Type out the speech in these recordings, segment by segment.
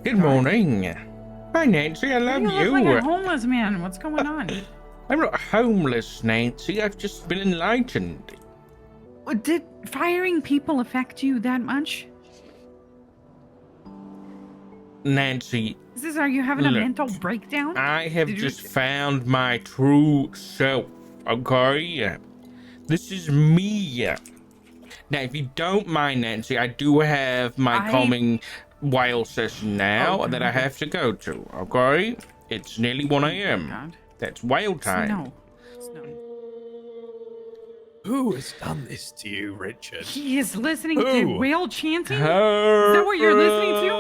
Good morning. Hi, Nancy. I love You you. look like a homeless man. What's going on? I'm not homeless, Nancy. I've just been enlightened. Did firing people affect you that much? Nancy, Are you having a look, mental breakdown? I have just found my true self, okay? This is me. Now, if you don't mind, Nancy, I do have my calming whale session now that I have to go to, okay? It's nearly 1 a.m. God. That's whale time. Snow. Who has done this to you, Richard? He is listening to whale chanting? Is Is that what you're listening to?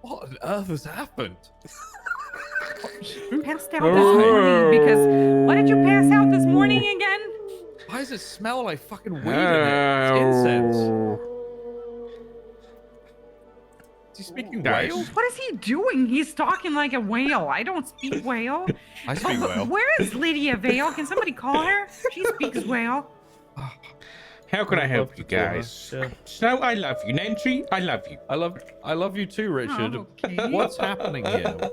What on earth has happened? You passed out this morning because... What did you pass out this morning again? Why does it smell like fucking weed in here? It's incense. Is he speaking whale? What is he doing? He's talking like a whale. I don't speak whale. I speak whale. Where is Lydia Vale? Can somebody call her? She speaks whale. How can I help you guys? Yeah. Snow, I love you. Nancy, I love you. I love you too, Richard. Oh, okay. What's happening here?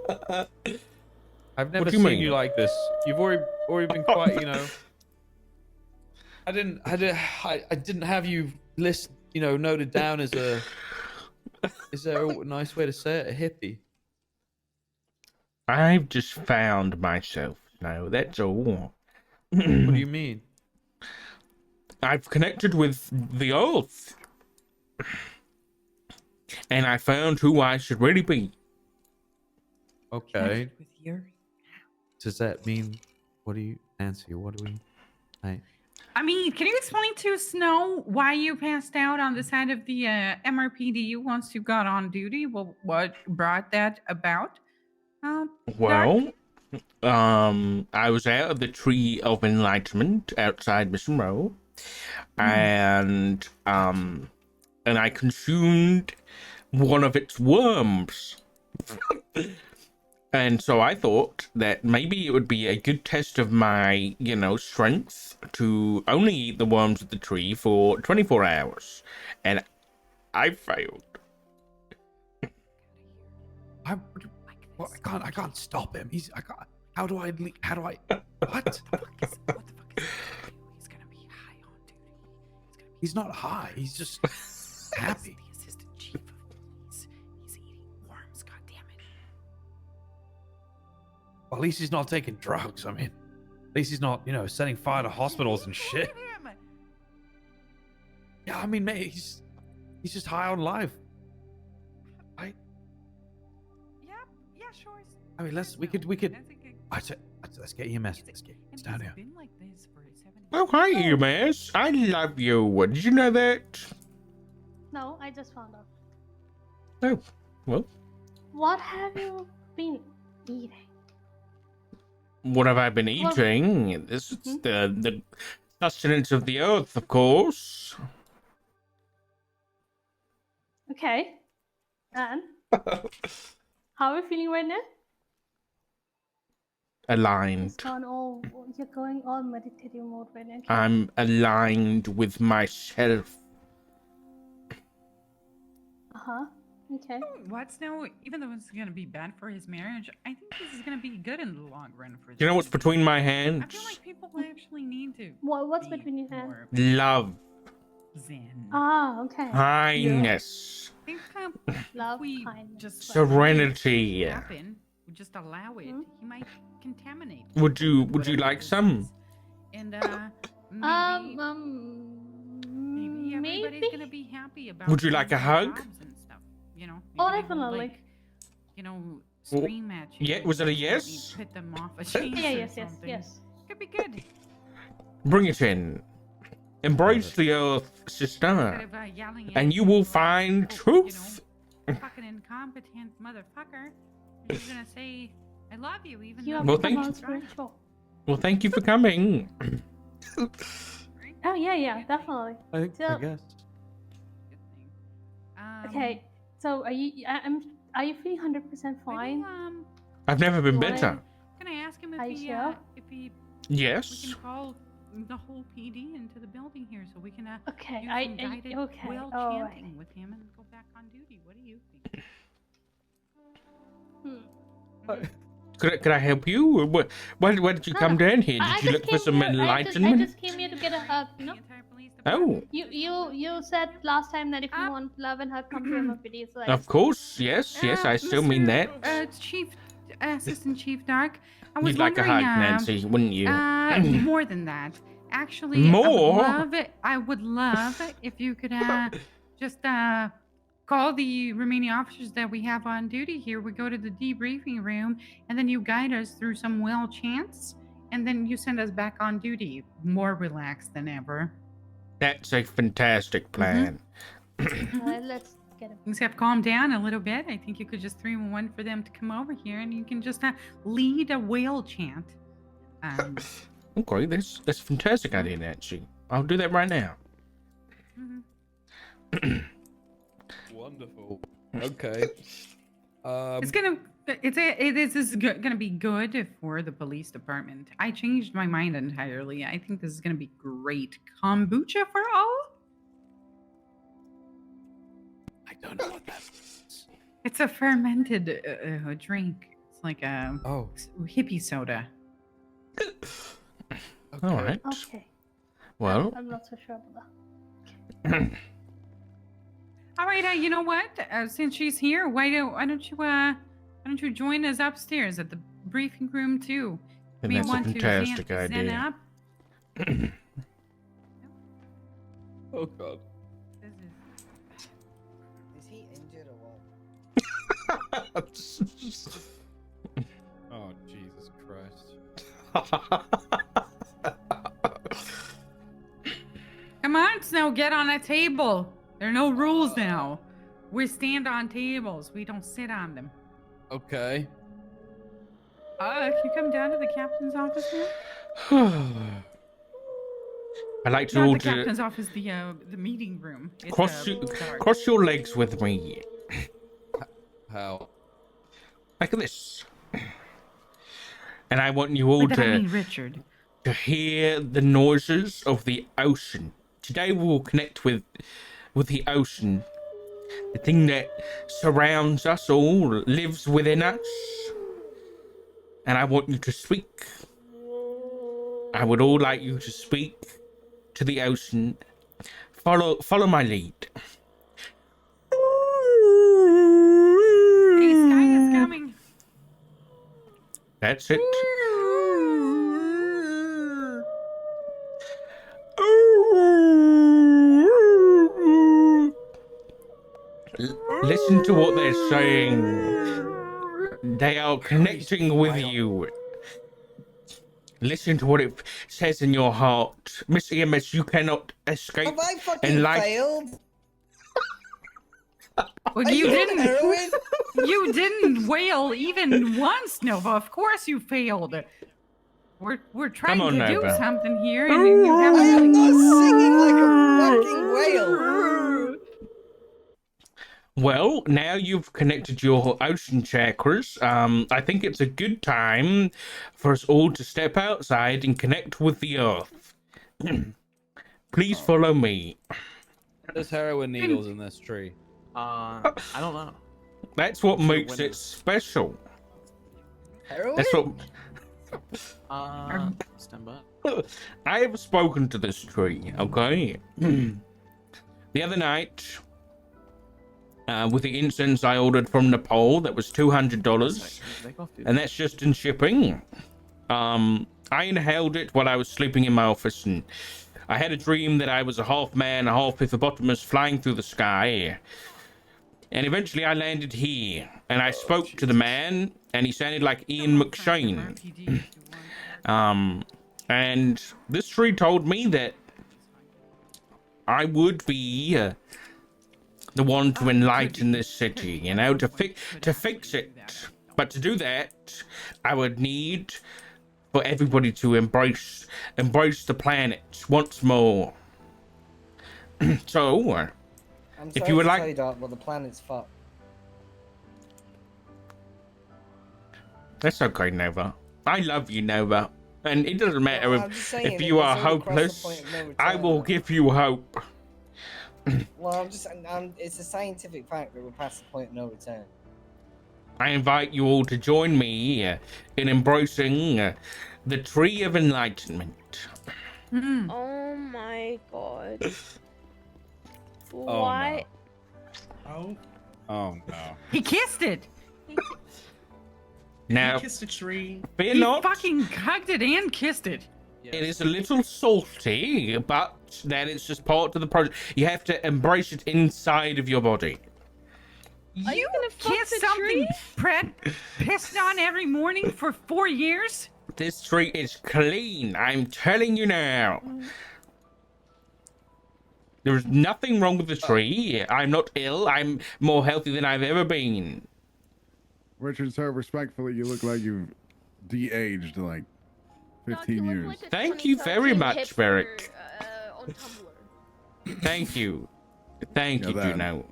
I've never What do you seen mean? you like this. You've already been quite, you know. I didn't have you noted down as a. Is there a nice way to say it? A hippie. I've just found myself, Snow. That's all. What do you mean? I've connected with the earth. And I found who I should really be. Okay. Does that mean? What do you, Nancy? What do we? I mean, can you explain to Snow why you passed out on the side of the MRPD once you got on duty? Well, what brought that about? Well, I was out of the Tree of Enlightenment outside Mission Row, and I consumed one of its worms. And so I thought that maybe it would be a good test of my, strength to only eat the worms of the tree for 24 hours. And I failed. I can't stop him. How do I? What? What the fuck is He's gonna be high on duty. He's not high. He's just happy. The assistant chief of police. He's eating worms. God damn it. Well, at least he's not taking drugs. I mean, at least he's not, setting fire to hospitals and shit. Look at him. Yeah, I mean, mate, he's just high on life. Yeah, sure. I mean, we could. Let's get EMS. Let's get down here. Been like this for 7 years. Oh, hi, UMass. I love you. Did you know that? No, I just found out. Oh, well. What have you been eating? What have I been eating? This is the sustenance of the earth, of course. Okay. And how are you feeling right now? Aligned. You're going all meditative mode right now. Okay. I'm aligned with myself. Okay. What's now? Even though it's gonna be bad for his marriage, I think this is gonna be good in the long run for. You know what's between my hands? I feel like people actually need to. What's be between your hands? more Love. Zen. Okay. Kindness. I think Love, we kindness. just Serenity. happen. We just allow it. He might contaminate. Would you whatever like this some? is. And maybe everybody's gonna be happy about. Would you like a hug? jobs and stuff, Oh, Maybe they won't, definitely. Scream at you. Yeah, was it a maybe yes? Put them off a chase Yeah, or yes. something. Could be good. Bring it in. Embrace the earth, sister, Instead of, yelling at and you will like, find oh, truth. Fucking incompetent motherfucker. You're gonna say, I love you, even You though have Well, become thank you. spiritual. Well, thank you for coming. Oh yeah, definitely. I So- guess. Good thing. Okay. So are you feeling 100% fine? I've never been Why? better. Can I ask him if Are you he, sure? if he, we Yes. can call the whole PD into the building here so we can Okay, do some guided okay, whale all chanting right. with him and go back on duty. What do you think? Could I help you? Or why did you come down here? I Did you just look for came some here. I enlightenment? just came here to get a hug. The No, entire police Oh, department. you said last time that if you want love and hug, come to MOPD. So I of just course. Yes, I still mean that. Chief, Assistant Chief Dark. I was You'd like a wondering, hug, Nancy, wouldn't you? more than that. Actually, More? I would love it if you could just call the remaining officers that we have on duty here. We go to the debriefing room, and then you guide us through some well chants, and then you send us back on duty, more relaxed than ever. That's a fantastic plan. let's get him. Things have calmed down a little bit. I think you could just 3-1 for them to come over here, and you can just lead a whale chant. Okay, that's a fantastic idea, Nancy. I'll do that right now. Wonderful. Okay. This is gonna be good for the police department. I changed my mind entirely. I think this is gonna be great. Kombucha for all? I don't know what that is. It's a fermented drink. It's like a hippie soda. Okay. All right. Okay. Well, I'm not so sure about that. All right, you know what? Since she's here, why don't you join us upstairs at the briefing room too? and that's a fantastic zen idea. up. Oh God. Is he injured or what? Oh Jesus Christ. Come on, Snow, get on a table. There are no rules now. We stand on tables. We don't sit on them. Okay. Can you come down to the captain's office now? I'd like to Not the order. captain's office, the meeting room. It's, Cross dark. cross your legs with me, How? like this. And I want you all By that I mean to Richard. hear the noises of the ocean. Today we will connect with the ocean, the thing that surrounds us all, lives within us. And I want you to speak. I would all like you to speak to the ocean. Follow my lead. Hey, Sky is coming. That's it. Listen to what they're saying. They are connecting with you. Listen to what it says in your heart. Miss EMS, you cannot escape. Have I fucking failed? Well, Are you on heroin? You didn't wail even once, Nova. Of course you failed. We're trying Come on, to do Nova. something here, and you I haven't. am not singing like a fucking whale. Well, now you've connected your ocean chakras. I think it's a good time for us all to step outside and connect with the earth. Please follow me. There's heroin needles in this tree. I don't know. That's what Sure, makes when it special. Heroin? That's what Stand by. I have spoken to this tree. Okay. The other night, with the incense I ordered from Nepal, that was $200, and that's just in shipping. I inhaled it while I was sleeping in my office, and I had a dream that I was a half man, a half hippopotamus flying through the sky. And eventually I landed here, and I spoke to the man, and he sounded like Ian McShane. And this tree told me that I would be the one to enlighten this city, you know, to fix it. But to do that, I would need for everybody to embrace the planet once more. So, I'm if sorry you would to like- tell you, Doc, but the planet's fucked. that's okay, Nova. I love you, Nova. And it doesn't matter Well, I'm just saying, if you it's are already crossed the hopeless. point of no I return, will though. give you hope. Well, it's a scientific fact that we're past the point of no return. I invite you all to join me in embracing the Tree of Enlightenment. Mm. Oh my god. Oh, Why? Oh, Oh no. He kissed it. Now, he kissed a tree. fear He not. fucking hugged it and kissed it. It is a little salty, but that is just part of the process. You have to embrace it inside of your body. Are you gonna fuck Kiss the something tree? Fred pissed on every morning for 4 years? This tree is clean. I'm telling you now. There's nothing wrong with the tree. I'm not ill. I'm more healthy than I've ever been. Richard, sir, respectfully, you look like you've de-aged like Doc, 15 you look years. like a Thank you very 2013 much, hipster, Beric. On Tumblr. Thank you. Thank Yeah, you, that. Juno.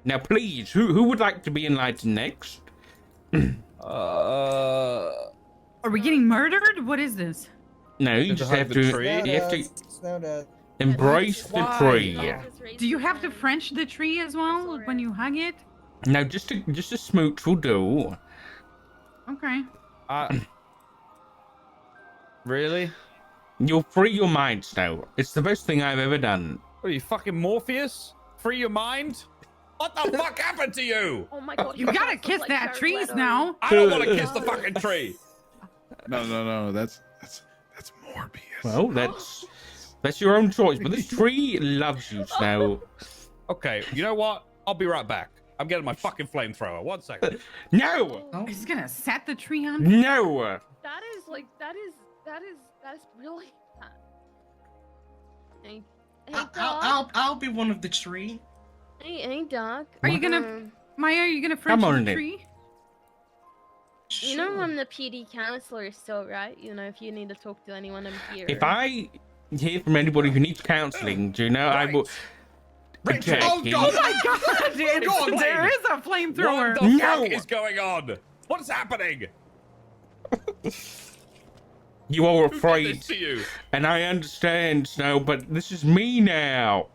Now, please, who would like to be enlightened next? Are we getting murdered? What is this? No, you To just hug have the to. tree? You have to Snow does. embrace the Why? tree. Do you have to French the tree as well Sorry. when you hug it? No, just a smooch will do. Okay. Really? You'll free your mind, Snow. It's the best thing I've ever done. What are you, fucking Morpheus? Free your mind? What the fuck happened to you? Oh my god. You he gotta does look kiss like that Jared trees Leto. now. I don't want to kiss the fucking tree. No, that's Morbius. Well, that's your own choice. But this tree loves you, Snow. Okay, you know what? I'll be right back. I'm getting my fucking flamethrower. 1 second. No, Oh, He's gonna set the tree on. no. That is like that's really. Hey, Doc. I'll be one of the tree. Hey, Doc. Are you gonna, Maya? Are you gonna French on the then. tree? You know Sure. I'm the PD counselor still, right? You know, if you need to talk to anyone, I'm here. If I hear from anybody who needs counseling, do you know, I will. Richard! attack Oh, you. God! Oh my god! It's, Go on, there Dave. is a flamethrower. What the No! fuck is going on? What is happening? You are Who did afraid, this to you? and I understand, Snow, but this is me now.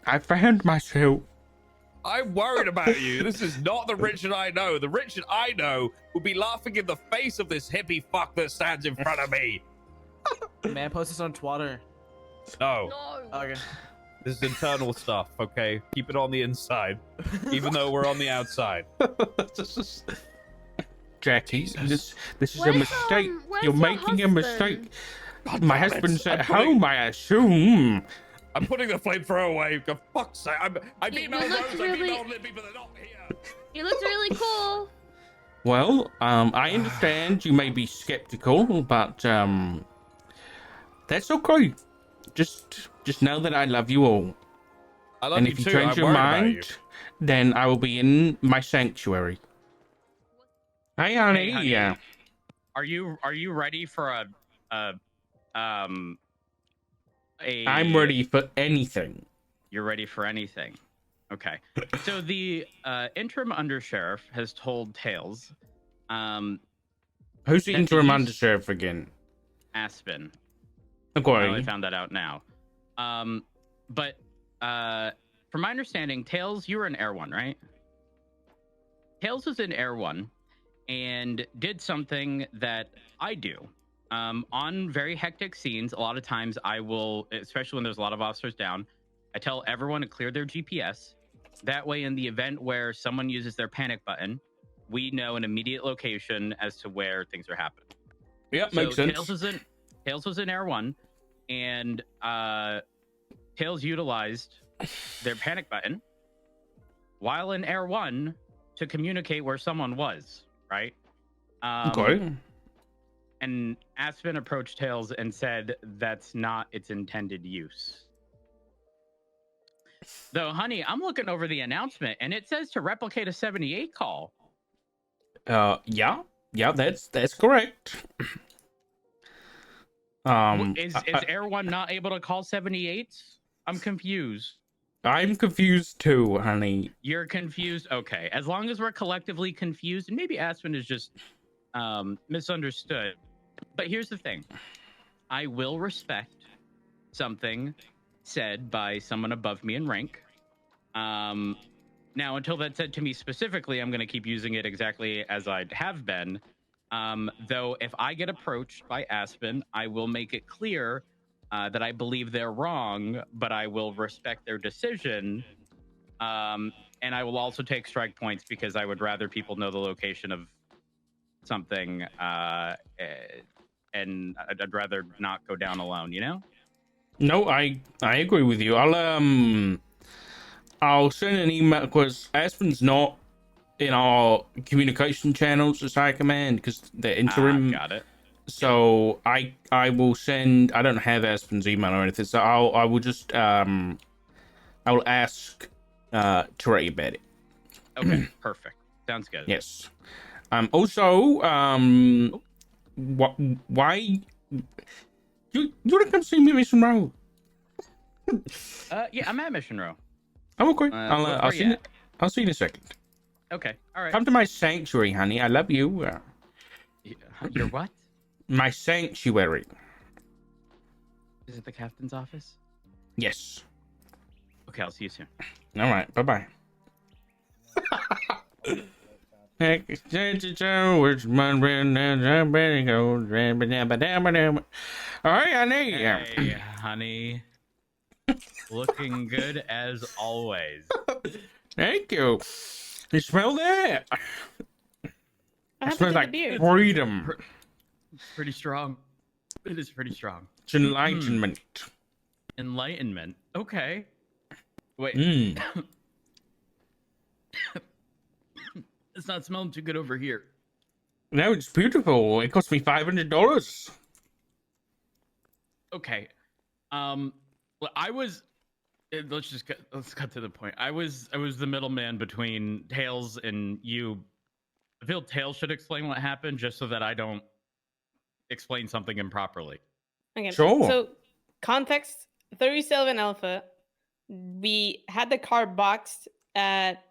I found myself. I'm worried about you. This is not the Richard I know. The Richard I know would be laughing in the face of this hippie fuck that stands in front of me. Man, post this on Twitter. No, No. Okay. this is internal stuff, okay? Keep it on the inside, even though we're on the outside. Jackie, this is a Where's, mistake. where's You're your making a mistake. husband? My damn it. husband's at I'm putting- home, I assume. I'm putting the flamethrower away. For fuck's sake. I've You emailed look Rose, really- I've emailed Libby, but they're not here. He looks really cool. Well, I understand you may be skeptical, but that's okay. Just know that I love you all. I love And you if you too. change I'm your worried about you. mind, then I will be in my sanctuary. Hey, honey. Hey, honey. Yeah. Are you ready for a I'm ready for anything. You're ready for anything. Okay. So the interim undersheriff has told Tails, Who's the That interim he's- undersheriff again? Aspen. I only Okay. found that out now. But from my understanding, Tails, you were in Air One, right? Tails was in Air One and did something that I do. On very hectic scenes, a lot of times I will, especially when there's a lot of officers down, I tell everyone to clear their GPS. That way, in the event where someone uses their panic button, we know an immediate location as to where things are happening. Yep, makes sense. Tails was in Air One, and Tails utilized their panic button while in Air One to communicate where someone was. Right? Okay. And Aspen approached Tails and said that's not its intended use. Though, honey, I'm looking over the announcement, and it says to replicate a 78 call. Yeah, that's correct. Is Air One not able to call 78s? I'm confused. I'm confused too, honey. You're confused? Okay. As long as we're collectively confused, and maybe Aspen is just misunderstood. But here's the thing. I will respect something said by someone above me in rank. Now, until that's said to me specifically, I'm going to keep using it exactly as I have been. Though, if I get approached by Aspen, I will make it clear that I believe they're wrong, but I will respect their decision. And I will also take strike points because I would rather people know the location of something, and I'd rather not go down alone, you know? No, I agree with you. I'll send an email because Aspen's not in our communication channels as high command because they're interim. Got it. So I will send. I don't have Aspen's email or anything, so I will just I will ask Trey about it. Okay, perfect. Sounds good. Yes. Also, why you want to come see me at Mission Row? Yeah, I'm at Mission Row. I'm okay. Where I'll you see you. at? I'll see you in a second. Okay, all right. Come to my sanctuary, honey. I love you. Your what? My sanctuary. Is it the captain's office? Yes. Okay, I'll see you soon. All right. Bye bye. All right, honey. Hey, honey. Looking good as always. Thank you. You smell that? What It happened smells to like the beard? freedom. Pretty strong. It is pretty strong. It's enlightenment. Enlightenment. Okay. Wait. Mm. It's not smelling too good over here. No, it's beautiful. It cost me $500. Okay. Well, I was. Let's cut to the point. I was the middleman between Tails and you. I feel Tails should explain what happened, just so that I don't explain something improperly. Okay. Sure. So, context: 37 Alpha. We had the car boxed at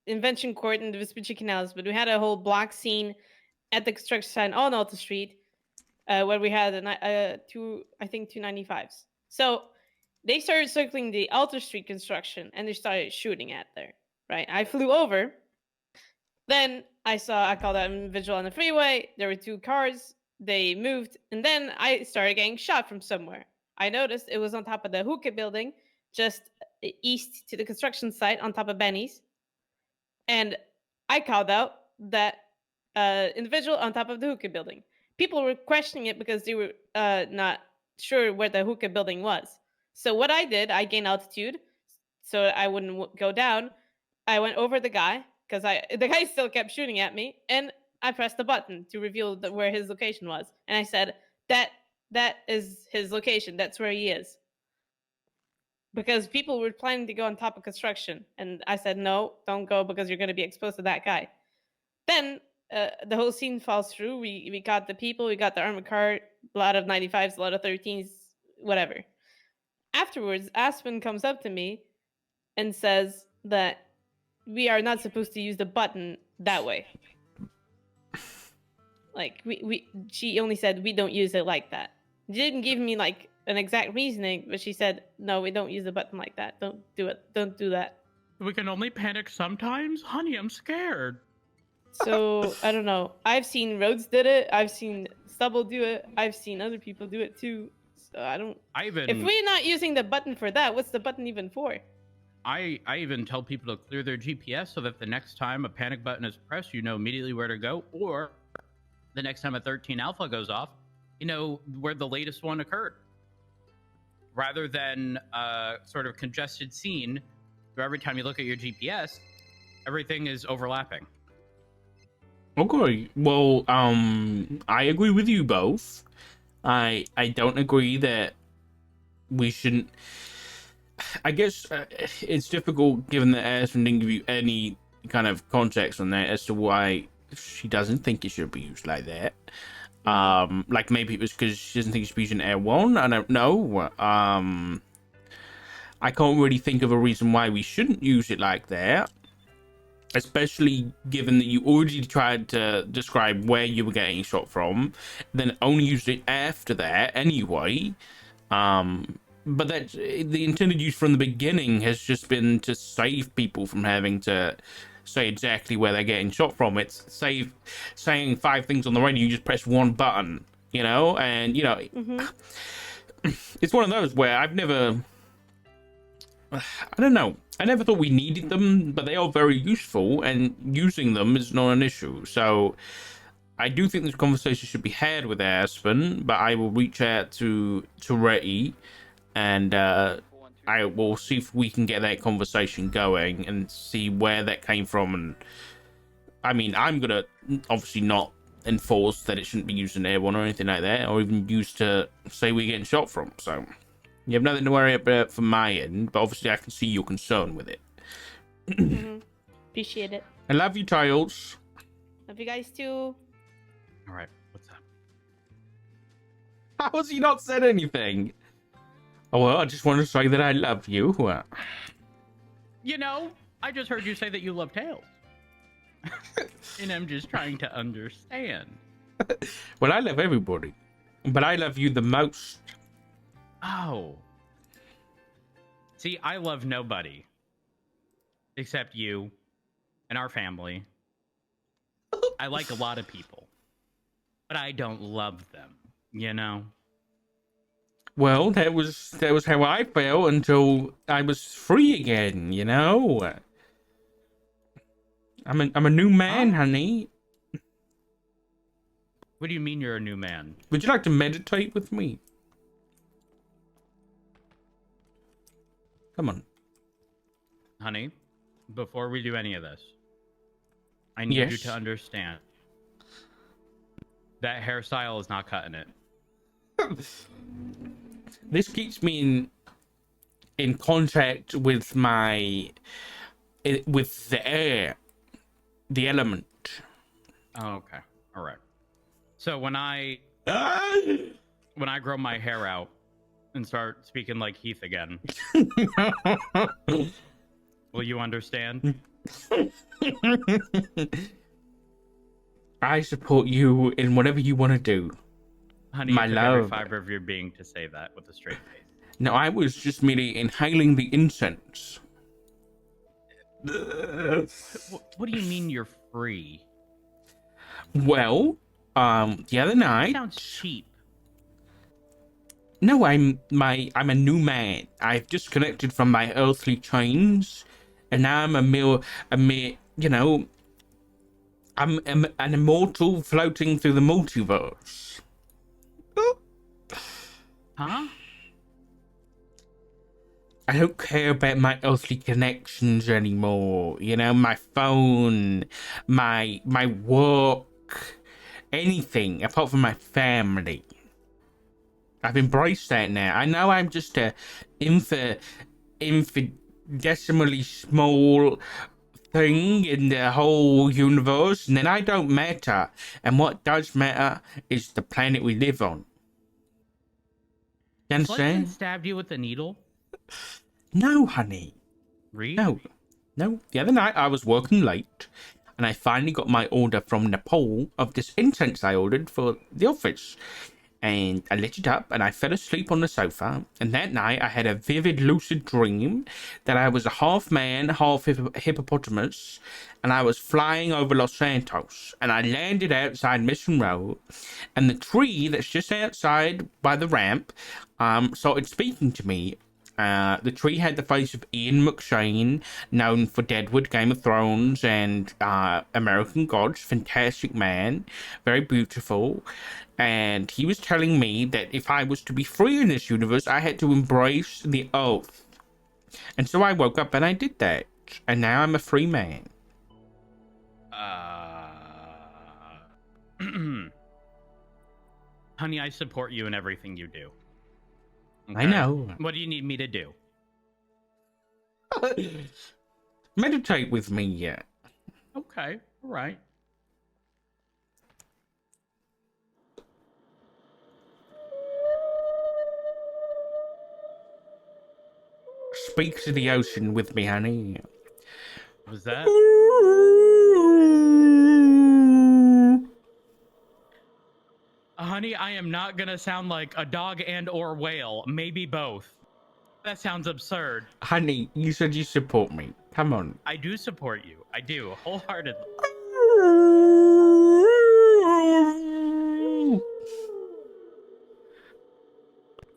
Invention Court in the Vespucci Canals, but we had a whole block scene at the construction site on Alta Street, where we had two 295s. So they started circling the Alta Street construction, and they started shooting at there. Right. I flew over. Then I called out a visual on the freeway. There were two cars. They moved, and then I started getting shot from somewhere. I noticed it was on top of the hookah building, just east to the construction site on top of Benny's. And I called out that individual on top of the hookah building. People were questioning it because they were not sure where the hookah building was. So what I did, I gained altitude so I wouldn't go down. I went over the guy because the guy still kept shooting at me, and I pressed the button to reveal where his location was. And I said, that is his location. That's where he is. Because people were planning to go on top of construction. And I said, no, don't go because you're going to be exposed to that guy. Then the whole scene falls through. We got the people, we got the armored car, a lot of 95s, a lot of 13s, whatever. Afterwards, Aspen comes up to me and says that we are not supposed to use the button that way. Like, she only said we don't use it like that. She didn't give me like an exact reasoning, but she said, no, we don't use the button like that. Don't do it. Don't do that. We can only panic sometimes? Honey, I'm scared. So, I don't know. I've seen Rhodes did it. I've seen Stubble do it. I've seen other people do it too. So I don't... If we're not using the button for that, what's the button even for? I even tell people to clear their GPS so that the next time a panic button is pressed, you know immediately where to go. Or the next time a 13 Alpha goes off, you know where the latest one occurred. Rather than a sort of congested scene where every time you look at your GPS, everything is overlapping. Okay. Well, I agree with you both. I don't agree that we shouldn't. I guess it's difficult given that Aspen didn't give you any kind of context on that as to why she doesn't think it should be used like that. Like maybe it was because she doesn't think it should be used in Air 1. I don't know. I can't really think of a reason why we shouldn't use it like that. especially given that you already tried to describe where you were getting shot from, then only used it after that anyway. But that the intended use from the beginning has just been to save people from having to say exactly where they're getting shot from. It's saying 5 things on the radio, you just press one button, you know, and you know, it's one of those where I don't know. I never thought we needed them, but they are very useful, and using them is not an issue. So I do think this conversation should be had with Aspen, but I will reach out to Reti, and I will see if we can get that conversation going and see where that came from. And I mean, I'm gonna obviously not enforce that it shouldn't be used in airborne or anything like that, or even used to say we're getting shot from. So you have nothing to worry about from my end, but obviously I can see your concern with it. Appreciate it. I love you, Tails. Love you guys too. All right, what's up? How has he not said anything? Oh, well, I just want to say that I love you. You know, I just heard you say that you love Tails. And I'm just trying to understand. Well, I love everybody, but I love you the most. Oh. See, I love nobody. Except you and our family. I like a lot of people. But I don't love them, you know? Well, that was how I felt until I was free again, you know? I'm a new man, honey. What do you mean you're a new man? Would you like to meditate with me? Come on. Honey, before we do any of this, I need you to understand that hairstyle is not cutting it. This keeps me in contact with with the air, the element. Oh, okay. All right. So when I grow my hair out and start speaking like Heath again, will you understand? I support you in whatever you want to do. Honey, my it took love. every fiber of your being to say that with a straight face. No, I was just merely inhaling the incense. What do you mean you're free? Well, the other night. That sounds cheap. No, I'm a new man. I've disconnected from my earthly chains, and now I'm a mere, you know, I'm an immortal floating through the multiverse. Huh? I don't care about my earthly connections anymore. You know, my phone, my work, anything apart from my family. I've embraced that now. I know I'm just a infinitesimally small thing in the whole universe, and then I don't matter. And what does matter is the planet we live on. You understand? Stabbed you with a needle? No, honey. Reed? No. The other night I was working late, and I finally got my order from Nepal of this incense I ordered for the office. And I lit it up, and I fell asleep on the sofa. And that night I had a vivid lucid dream that I was a half man, half hippopotamus, and I was flying over Los Santos. And I landed outside Mission Road, and the tree that's just outside by the ramp started speaking to me. The tree had the face of Ian McShane, known for Deadwood, Game of Thrones, and American Gods. Fantastic man, very beautiful. And he was telling me that if I was to be free in this universe, I had to embrace the oath. And so I woke up and I did that. And now I'm a free man. Honey, I support you in everything you do. Okay? I know. What do you need me to do? Meditate with me yet. Okay, all right. Speak to the ocean with me, honey. Was that? Honey, I am not gonna sound like a dog and or whale. Maybe both. That sounds absurd. Honey, you said you support me. Come on. I do support you. I do, wholeheartedly.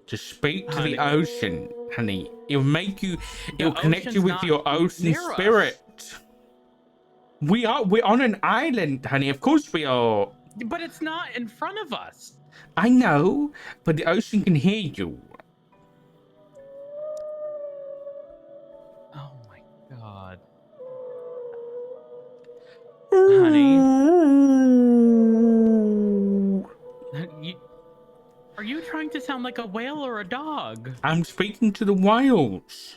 Just speak to Honey. the ocean, honey. It'll make you. The It'll connect you ocean's with not your ocean near us. spirit. We're on an island, honey. Of course we are. But it's not in front of us. I know, but the ocean can hear you. Oh my god. Honey. Are you trying to sound like a whale or a dog? I'm speaking to the whales.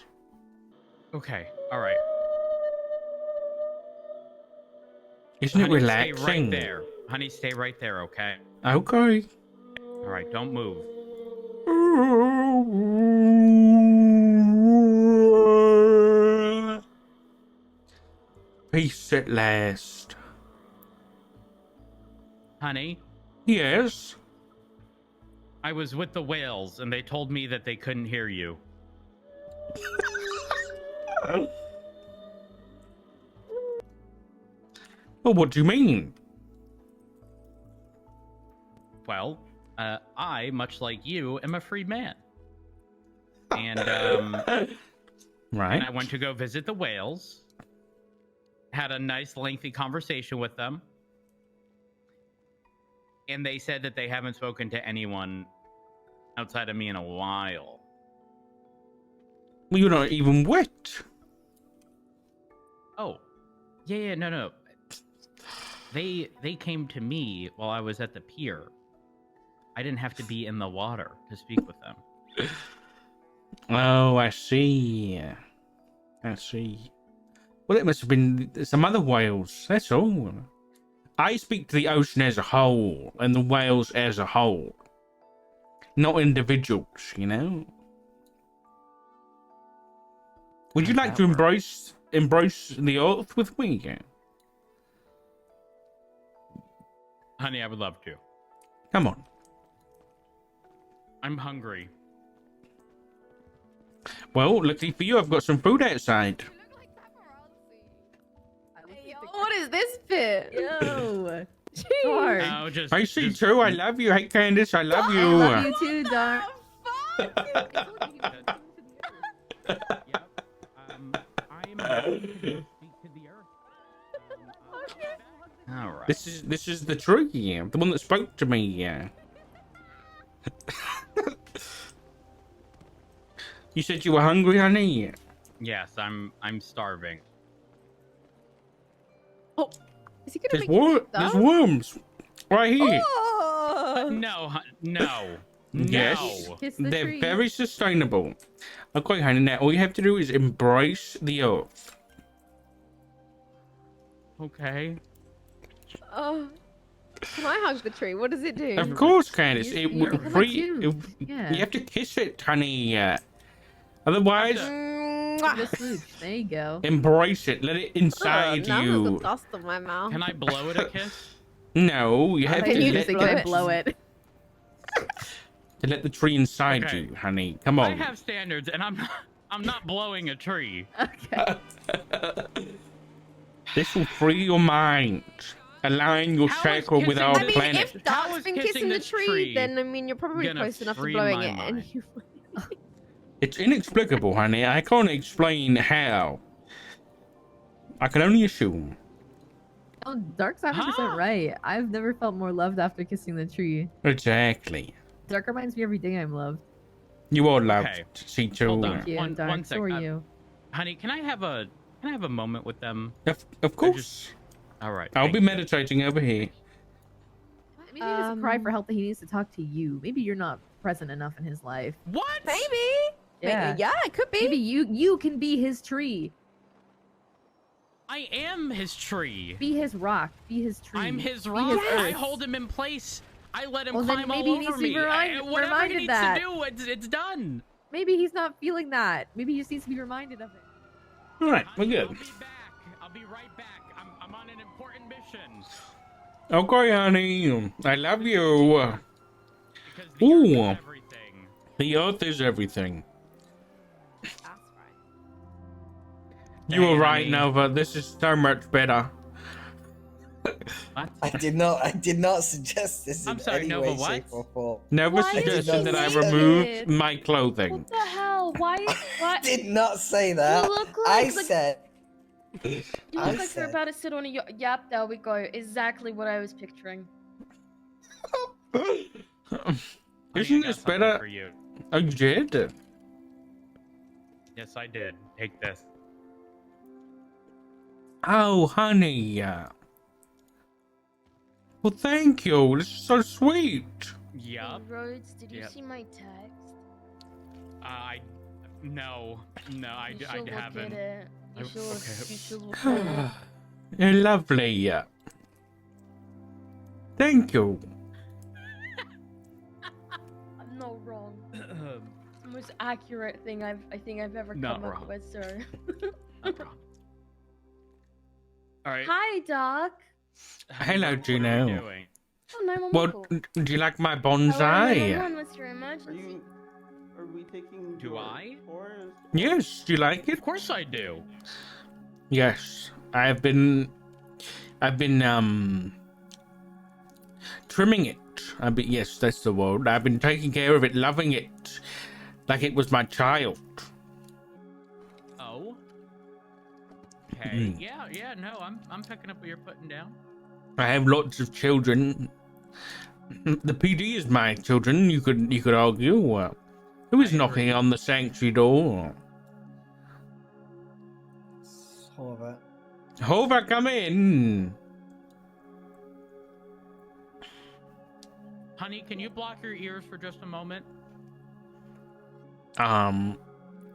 Okay, alright. Isn't it Honey, relaxing? stay right there. Honey, stay right there, okay? Okay. Alright, don't move. Peace at last. Honey, Yes. I was with the whales and they told me that they couldn't hear you. Well, what do you mean? Well, I, much like you, am a free man. And, Right. and I went to go visit the whales. Had a nice lengthy conversation with them. And they said that they haven't spoken to anyone outside of me in a while. Well, you're not even wet. Oh. Yeah, no. They came to me while I was at the pier. I didn't have to be in the water to speak with them. Oh, I see. I see. Well, it must have been some other whales. That's all. I speak to the ocean as a whole, and the whales as a whole. Not individuals, you know? Would you How's like to that work? embrace the earth with me? Honey, I would love to. Come on. I'm hungry. Well, luckily for you, I've got some food outside. What is this fit? Yo. Dark. Oh, just, I see just- too. I love you. Hey, Candace, I love you. I love you too, Dark. Yep. I'm going to speak to the earth. All right. This is the tree, the one that spoke to me. You said you were hungry, honey. Yes, I'm starving. Oh, is he gonna There's worms right here. Oh. No, no. Yes, No. Kiss the they're tree. very sustainable. Okay, honey. Now all you have to do is embrace the earth. Okay. Oh. Can I hug the tree? What does it do? Of course, Candace. You- It you will become free. cute. Yeah. You have to kiss it, honey. Otherwise, Mwah. The smooch. There you go. embrace it. Let it inside now you. there's dust on my mouth. Can I blow it a kiss? No, you have Can to you let, just Can I it? blow it? to let the tree inside Okay. you, honey. Come I on. have standards, and I'm not blowing a tree. Okay. This will free your mind. Align your How is chakra with kissing our the- I mean, planet. if How Dark's is been kissing kissing the this tree, tree then I mean you're probably gonna close enough to free blowing my it. And mind? you... It's inexplicable, honey. I can't explain how. I can only assume. Oh, Dark's 100% right. I've never felt more loved after kissing the tree. Exactly. Dark reminds me every day I'm loved. You are loved. Okay. See too. Hold on. Thank you, One Dark. sec. So are you. Honey, can I have a moment with them? Of course. All right. I'll thank be you. meditating over here. Maybe it's a cry for help that he needs to talk to you. Maybe you're not present enough in his life. What? Maybe. Yeah. Yeah, it could be. Maybe you can be his tree. I am his tree. Be his rock. Be his tree. I'm his Be rock. I earth. hold him in place. I let him Well, then climb maybe all he over needs to be me. Whatever he reminded needs that. to do, it's done. Maybe he's not feeling that. Maybe he just needs to be reminded of it. All right, we're Honey, good. I'll be back. I'll be right back. permission. Okay, honey. I love you. Because the earth is Ooh. everything. The earth is everything. That's right. You were Hey, right, honey. Nova. This is so much better. What? I did not suggest this in I'm sorry, any Nova, way, what? shape, or form. Nova Why did suggested she that I say remove it? my clothing. What the hell? Why? Did not say that. You look I like said. You I look like you're said- about to sit on a yep. There we go. Exactly what I was picturing. Honey, I Isn't got this something better? for you? Oh, you did? Yes, I did. Take this. Oh, honey. Well, thank you. This is so sweet. Yup. Rhodes, did you Yep. see my text? No, I You should look haven't. at it. You should. Okay. You should look at it. You're lovely. Thank you. I'm not wrong. It's the most accurate thing I think I've ever Not come wrong. up with, sir. Not wrong. All right. Hi, Doc. Hello, What are Gino. you doing? Oh, no, Well, cool. do you like my Hello, bonsai? 911, what's your emergency? Are we taking? Do your I? tours? Yes, do you like it? Of course I do. Yes, I've been trimming it. Yes, that's the word. I've been taking care of it, loving it, like it was my child. Oh. Okay. Mm. Yeah. No, I'm picking up what you're putting down. I have lots of children. The PD is my children. You could argue. Who is I knocking agree. on the sanctuary door? However, Hova, come in. Honey, can you block your ears for just a moment?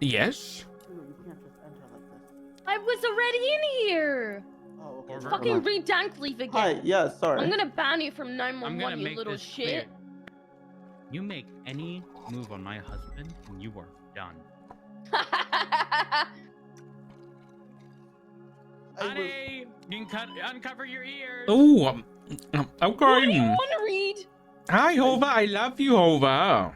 Yes. No, you can't just enter like this. I was already in here. Oh, okay. Or never Fucking mind. read Dankleaf again. Hi. Yeah. Sorry. I'm gonna ban you from I'm gonna 911, you make little this shit. clear. You make any move on my husband, and you are done. I was- Honey, you can uncover your ears. Oh, What do you okay. want to read? Hi, Hova. I love you, Hova.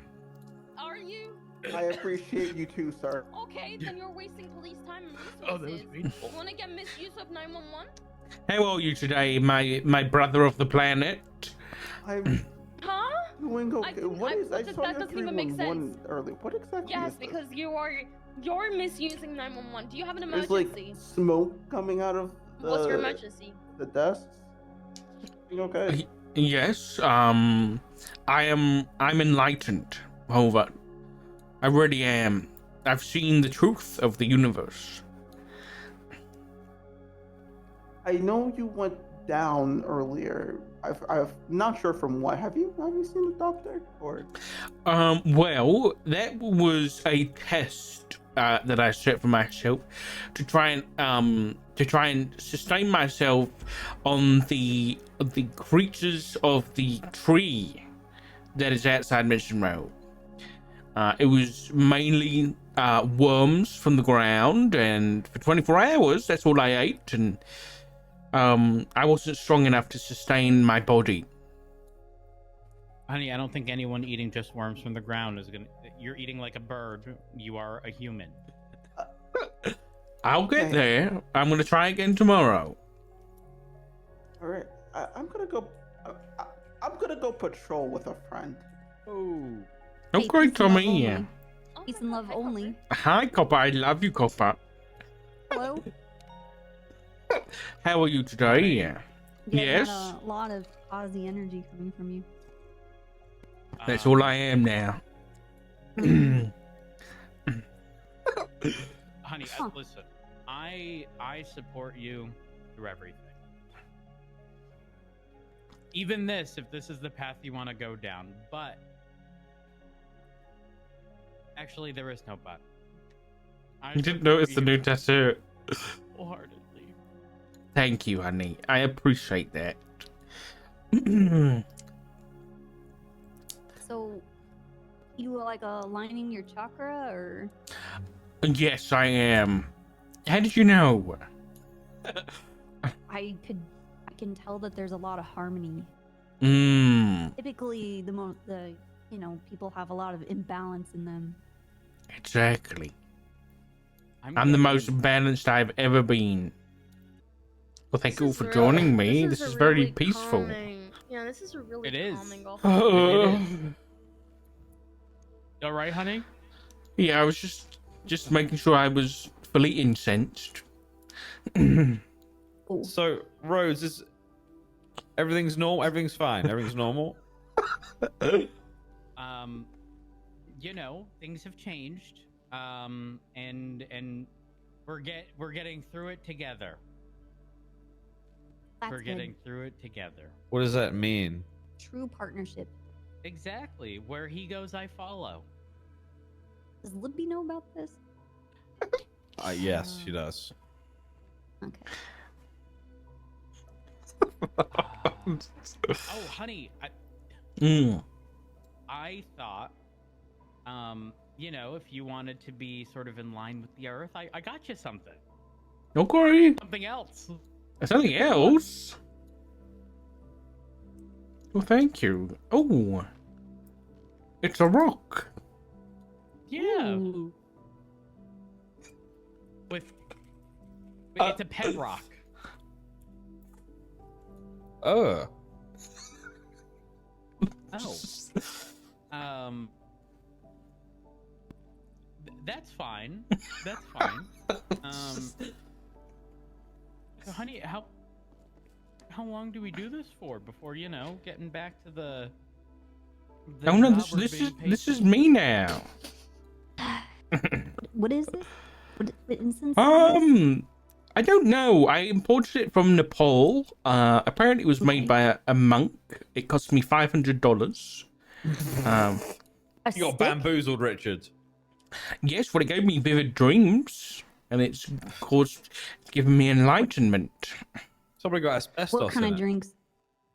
Are you? I appreciate you too, sir. Okay, then you're wasting police time and resources. Oh, that was painful. You want to get misuse of 911? How are you today, my brother of the planet? I'm Huh? doing okay. didn't- What I- is? I that saw your doesn't even make 311 earlier. What exactly Yes, is this? because you're misusing 911. Do you have an There's emergency? like smoke coming out of What's your emergency? the desks. You okay? Yes. I'm enlightened, Hova. I really am. I've seen the truth of the universe. I know you went down earlier. I'm not sure from what. Have you seen the doctor or? Well, that was a test that I set for myself to try and sustain myself on the creatures of the tree that is outside Mission Road. It was mainly worms from the ground, and for 24 hours, that's all I ate, and I wasn't strong enough to sustain my body. Honey, I don't think anyone eating just worms from the ground is gonna. You're eating like a bird. You are a human. I'll get Okay. there. I'm gonna try again tomorrow. All right, I'm gonna go. I'm gonna go patrol with a friend. Oh. Okay, Tommy. Oh, Peace and love only. Hi, Copper. I love you, Copper. Hello. How are you today? You guys Yes. had a lot of Aussie energy coming from you. That's all I am now. Honey, Huh. listen. I support you through everything. Even this, if this is the path you want to go down. But actually, there is no but. I You didn't support notice the new tattoo. wholeheartedly. Thank you, honey. I appreciate that. So, you were like aligning your chakra, or? Yes, I am. How did you know? I can can tell that there's a lot of harmony. Typically, people have a lot of imbalance in them. Exactly. I'm the most balanced I've ever been. Well, thank you all for joining me. This is very peaceful. Calming. Yeah, this is a really calming off. All right, honey? Yeah, I was just making sure I was fully incensed. So, Rose, everything's normal? Everything's fine? Everything's normal? Things have changed. And we're getting through it together. That's we're good. getting through it together. What does that mean? True partnership. Exactly. Where he goes, I follow. Does Libby know about this? Yes, she does. Okay. Oh, honey, I thought, if you wanted to be sort of in line with the earth, I got you something. Okay. Something else. Something else? Well, thank you. Oh, it's a rock. Yeah. Ooh. It's a pet rock. Oh. That's fine. That's fine. So, honey, how long do we do this for before getting back to the Oh no, job we're this being paid is for? me now. What is this? What incense? I don't know. I imported it from Nepal. Apparently it was made by a monk. It cost me $500. You got bamboozled, Richard. Yes, well, it gave me vivid dreams, and it's given me enlightenment. Somebody got asbestos. What kind in of it. drinks?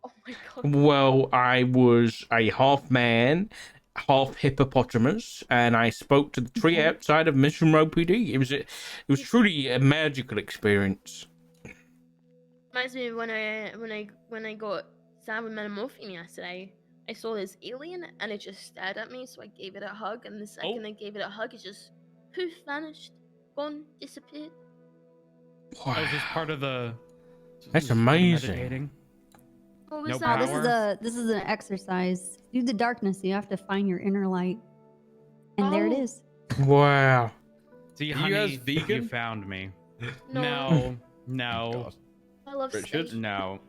Oh my god. Well, I was a half man, half hippopotamus, and I spoke to the tree outside of Mission Row PD. It was truly a magical experience. Reminds me of when I got stabbed with metamorphine yesterday. I saw this alien and it just stared at me, so I gave it a hug, and the second I gave it a hug, it just poof, vanished, gone, disappeared. Oh, is this part of the? That's amazing. Meditating? What was No that? power? This is an exercise. Through the darkness, you have to find your inner light, and there it Oh. is. Wow. See, Are honey, you guys vegan? you found me. No. No. I love Richard? steak. No.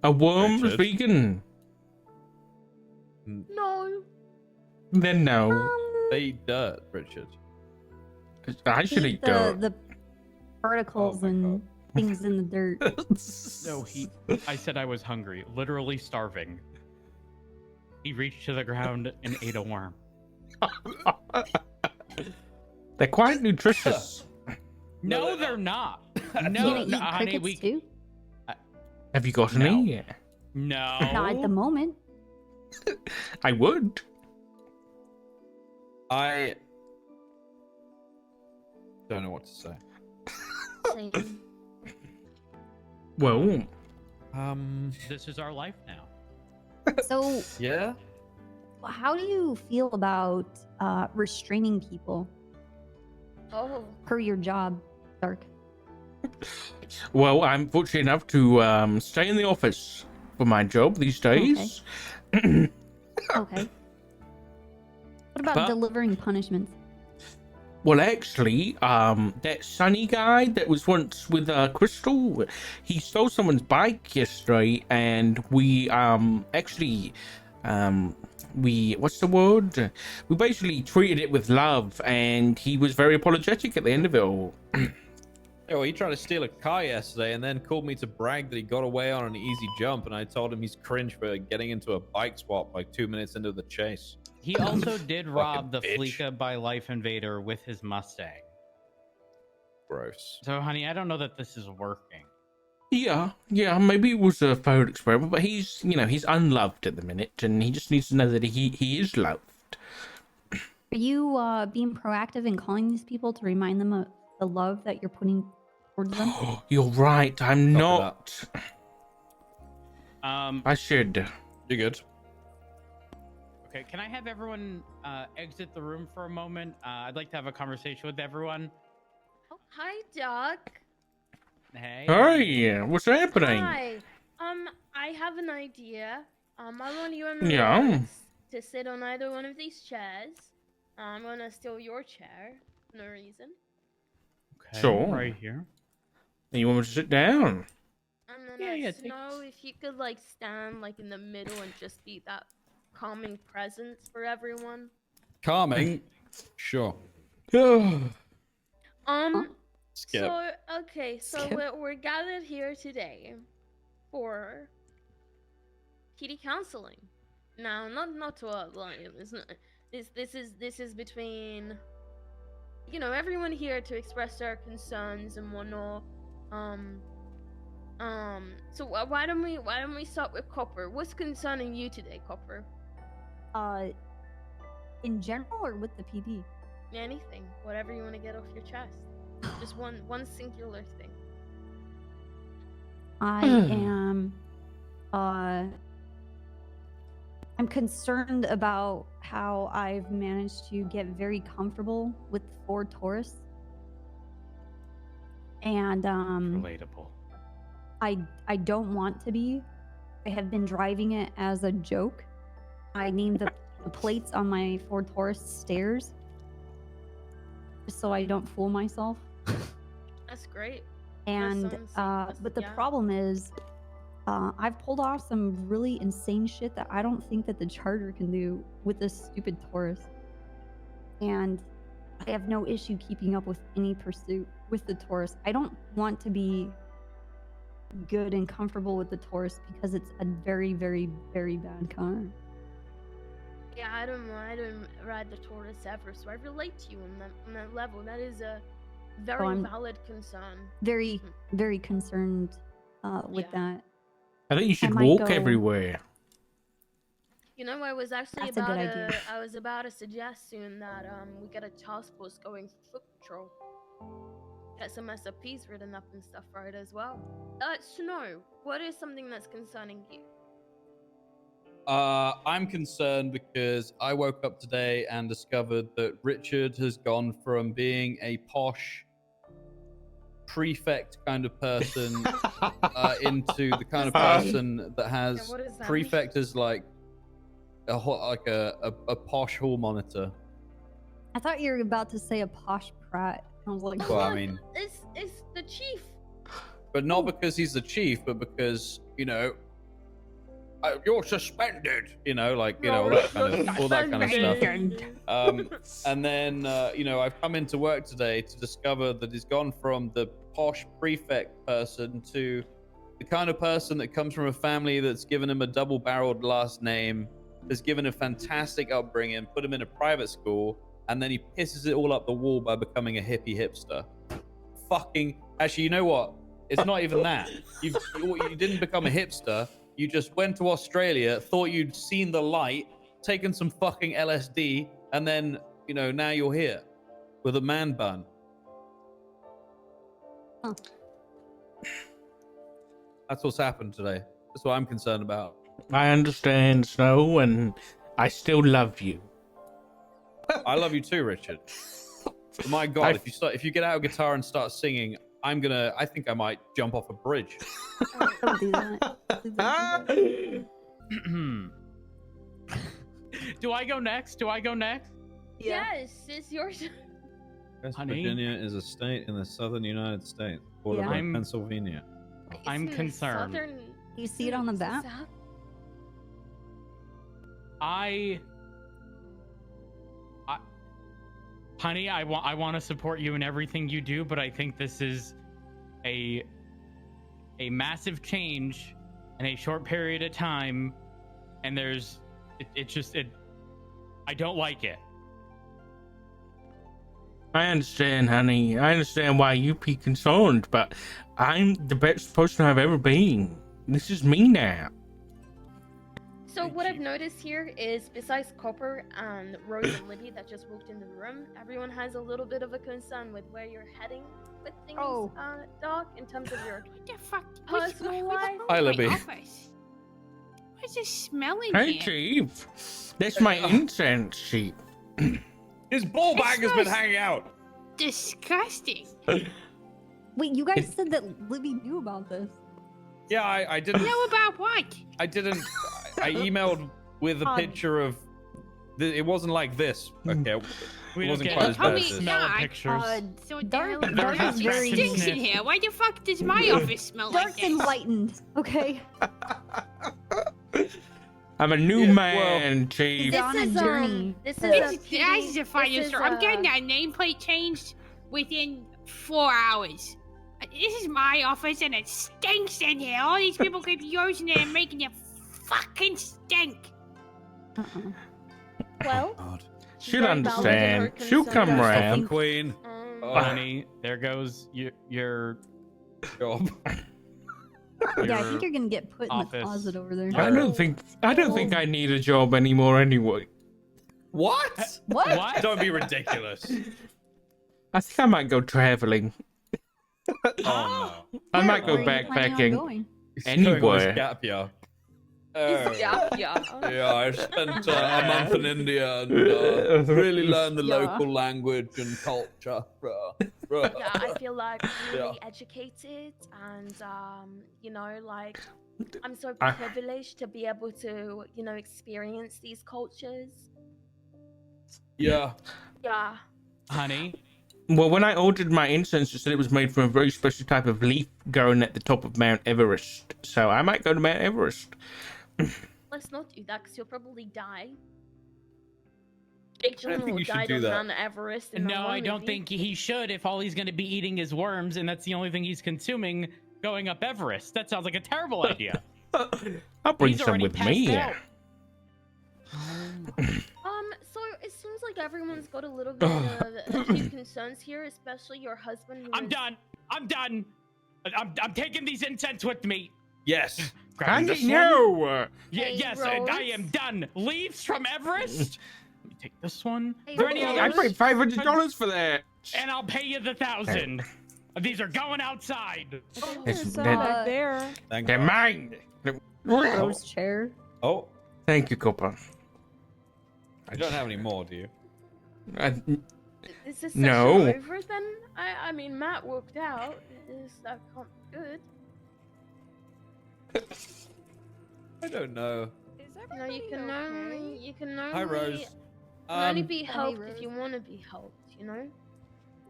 A worm was Richard? vegan. No. Then no. They eat dirt, Richard. I should eat the, dirt. the particles Oh my and things in the dirt. No, I said I was hungry, literally starving. He reached to the ground and ate a worm. They're quite nutritious. No, they're not. You No, gonna eat honey, crickets too? Have you got any? No. Not at the moment. I would. I don't know what to say. Same. Well, This is our life now. So, Yeah. how do you feel about restraining people Oh. per your job, Dark? well, I'm fortunate enough to stay in the office for my job these days. Okay. What about But- delivering punishments? Well, actually, that Sunny guy that was once with Crystal, he stole someone's bike yesterday, and we what's the word? We basically treated it with love, and he was very apologetic at the end of it all. Yeah, well, he tried to steal a car yesterday and then called me to brag that he got away on an easy jump, and I told him he's cringe for getting into a bike swap like 2 minutes into the chase. He also did rob the bitch. Fleeka by Life Invader with his Mustang. Gross. So, honey, I don't know that this is working. Yeah, maybe it was a failed experiment, but he's unloved at the minute, and he just needs to know that he is loved. Are you being proactive in calling these people to remind them of the love that you're putting towards them. You're right. I'm Copy not. I should. You're good. Okay, can I have everyone exit the room for a moment? I'd like to have a conversation with everyone. Oh, hi, Doc. Hey. Hey, what's happening? Hi. I have an idea. I want you and Yeah. to sit on either one of these chairs. I'm gonna steal your chair for no reason. Okay, Sure. right here. You want me to sit down? And then Yeah, Snow, if you could like stand like in the middle and just be that calming presence for everyone. Calming. Sure. Skip. So okay, so we're gathered here today for PD counseling. Now, not to like it's not, this is between everyone here to express their concerns and whatnot. So why don't we start with Copper? What's concerning you today, Copper? In general or with the PD? Anything, whatever you want to get off your chest. Just one singular thing. I am I'm concerned about how I've managed to get very comfortable with the Ford Taurus. And Relatable. I don't want to be. I have been driving it as a joke. I named the plates on my Ford Taurus Stairs, just so I don't fool myself. That's great. And but the problem is, I've pulled off some really insane shit that I don't think that the Charger can do with this stupid Taurus. And I have no issue keeping up with any pursuit with the Taurus. I don't want to be good and comfortable with the Taurus because it's a very, very, very bad car. Yeah, I don't ride the Taurus ever, so I relate to you on that level. That is a very valid concern. Very, very concerned with that. I think you should might walk go- everywhere. I was actually That's a good idea. I was about to suggest soon that we get a task force going for foot patrol. Get some SOPs written up and stuff for it as well. Snow, what is something that's concerning you? I'm concerned because I woke up today and discovered that Richard has gone from being a posh prefect kind of person into the kind of person that has what does that prefect as like a posh hall monitor. I thought you were about to say a posh Pratt. I was like, Well, I mean, It's the chief. but not because he's the chief, but because you're suspended. All that kind of stuff. And then I've come into work today to discover that he's gone from the posh prefect person to the kind of person that comes from a family that's given him a double-barreled last name, has given a fantastic upbringing, put him in a private school, and then he pisses it all up the wall by becoming a hippie hipster. Actually, you know what? It's not even that. You didn't become a hipster. You just went to Australia, thought you'd seen the light, taken some fucking LSD, and then, now you're here with a man bun. Huh. That's what's happened today. That's what I'm concerned about. I understand, Snow, and I still love you. I love you too, Richard. But my God, if you get out a guitar and start singing, I think I might jump off a bridge. Don't do that. Please don't do that. Do I go next? Yes, it's your turn. West Honey? Virginia is a state in the southern United States, bordered Yeah. by I'm- Pennsylvania. I'm It's in the concerned. southern- You see it on the it's map? south- Honey, I want to support you in everything you do, but I think this is a massive change in a short period of time, and I don't like it. I understand, honey. I understand why you be concerned, but I'm the best person I've ever been. This is me now. So what I've noticed here is, besides Copper and Rose and Libby that just walked in the room, everyone has a little bit of a concern with where you're heading with things, Doc, in terms of your What the fuck? personal life. Hi, Libby. What's this smell in Hey, here? Chief. That's my incense, Chief. His ball bag has been smells hanging out. Disgusting. Wait, you guys said that Libby knew about this. Yeah, I didn't. Know about what? I didn't. I emailed with a picture of. It wasn't like this. Okay, it wasn't quite as bad as this. So Dark Dark is very stinks in here. Why the fuck does my office smell like Dark's this? enlightened. Okay. I'm a new man, Chief. He's on a journey. This is This is a final this is, story. I'm getting that nameplate changed within 4 hours. This is my office and it stinks in here. All these people keep using it and making it fucking stink. Well, She'll understand. She'll come round. Queen. Honey, there goes your job. Yeah, I think you're gonna get put in the office. closet over there. I don't think I need a job anymore anyway. What? What? Don't be ridiculous. I think I might go traveling. Oh no. I might go Where are you planning on backpacking going? He's going on his anywhere. gap year. yeah. Yeah, I spent a month in India and really learned the local language and culture. Yeah, I feel like really educated and you know, like I'm so privileged to be able to, you know, experience these cultures. Yeah. Yeah. honey. Well, when I ordered my incense, it said it was made from a very special type of leaf growing at the top of Mount Everest. So I might go to Mount Everest. Let's not do that because you'll probably die. Big think General you should died do on that. Mount Everest. In the No, war I don't movie. think he should if all he's going to be eating is worms and that's the only thing he's consuming going up Everest. That sounds like a terrible idea. I'll bring He's some already with passed me. out. So it seems like everyone's got a little bit of a few concerns here, especially your husband. Who I'm is- done. I'm done. I'm taking these incense with me. Yes. Grabbing this one. No. Hey, Yes, Rose. I am done. Leaves from Everest. Let me take this one. Hey, Is there any Rose. I others? paid $500 for that. And I'll pay you the 1,000. These are going outside. Back there. Thank They're you. mine. Rose chair. Oh, Thank you, Copper. you don't have any more, do you? Is this session No. over then? I mean, Matt walked out. That can't be good. I don't know. You know, you can only Hi, Rose. you can only Um, be helped if you want to be helped. You know.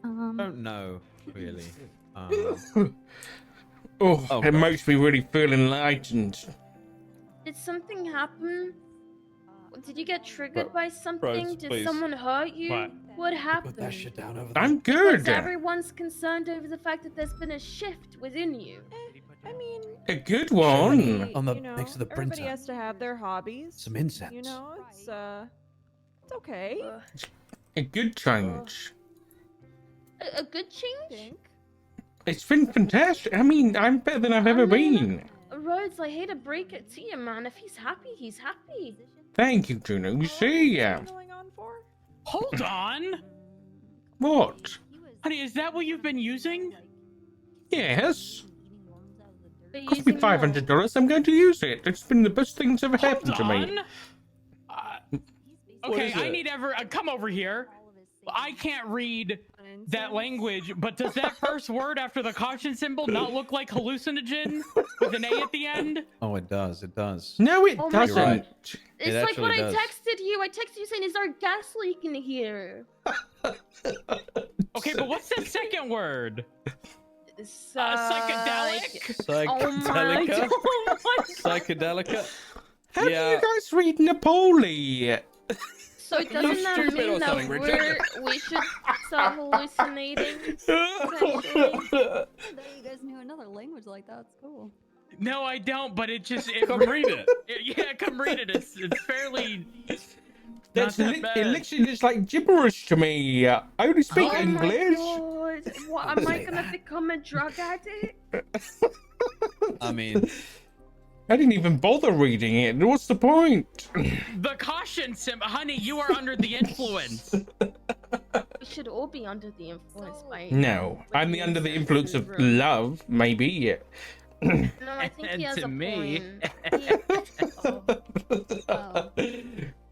don't know, really. Oh, it makes me really feel enlightened. Did something happen? Did you get triggered Bro- by something? Rose, Did please. someone hurt you? What? happened? Put that shit down over there. I'm Because good. everyone's concerned over the fact that there's been a shift within you. I mean, A good one. everybody, On the- you know, next to the everybody printer. has to have their hobbies. Some incense. You know, it's okay. Ugh. A good change. A good change? It's been fantastic. I mean, I'm better than I've ever been. Rhodes, I hate to break it to you, man. If he's happy, he's happy. Thank you, Juno. You see, Hold on. what? Honey, is that what you've been using? Yes. But Cost me using $500. I'm going to use it. It's been the best thing that's ever Hold happened to me. on. Okay, is I it? need come over here. I can't read that language, but does that first word after the caution symbol not look like hallucinogen with an A at the end? Oh, it does. It does. No, it Oh my doesn't. You're right. It's It like what actually I does. texted you. I texted you saying, "Is there gas leak in here?" Okay, but what's the second word? Psychedelic. Psychedelic? Oh my Psychedelica? god. Psychedelica? How Yeah. do you guys read Napoli? So doesn't that stupid mean or that something, Richard? we should start hallucinating? You guys knew another language like that. It's cool. No, I don't, but it Come read it. Yeah, come read it. It's fairly. That's not that bad. it literally is like gibberish to me. I only speak Oh English. my god. What, am I gonna become a drug addict? I mean, I didn't even bother reading it. What's the point? The caution honey, you are under the influence. We should all be under the influence by. No, I'm under the influence of love, maybe. No, I think And he has to a me.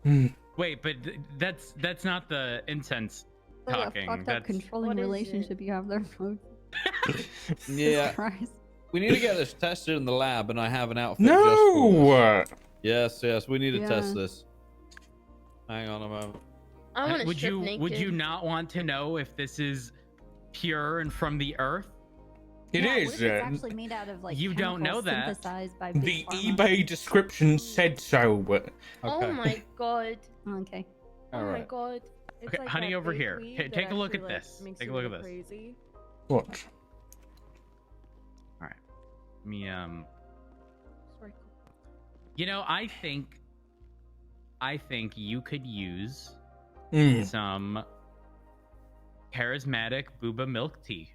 point. Wait, but that's not the incense What a talking. fucked up That's controlling What is relationship you have there, folks. Yeah. Christ. We need to get this tested in the lab, and I have an outfit just for No! this. Yes, we need to test Yeah. this. Hang on a moment. I want to would strip you naked. would you not want to know if this is pure and from the earth? It Yeah, is. what if it's actually made out of like you don't know chemicals that. synthesized by The big pharma? eBay description said so. Oh my god. Okay. Oh All my right. god. Okay, honey, over here. Take a look at this. Take a look at this. Crazy. What? All right. Let me Sorry. You know, I think you could use some charismatic booba milk tea.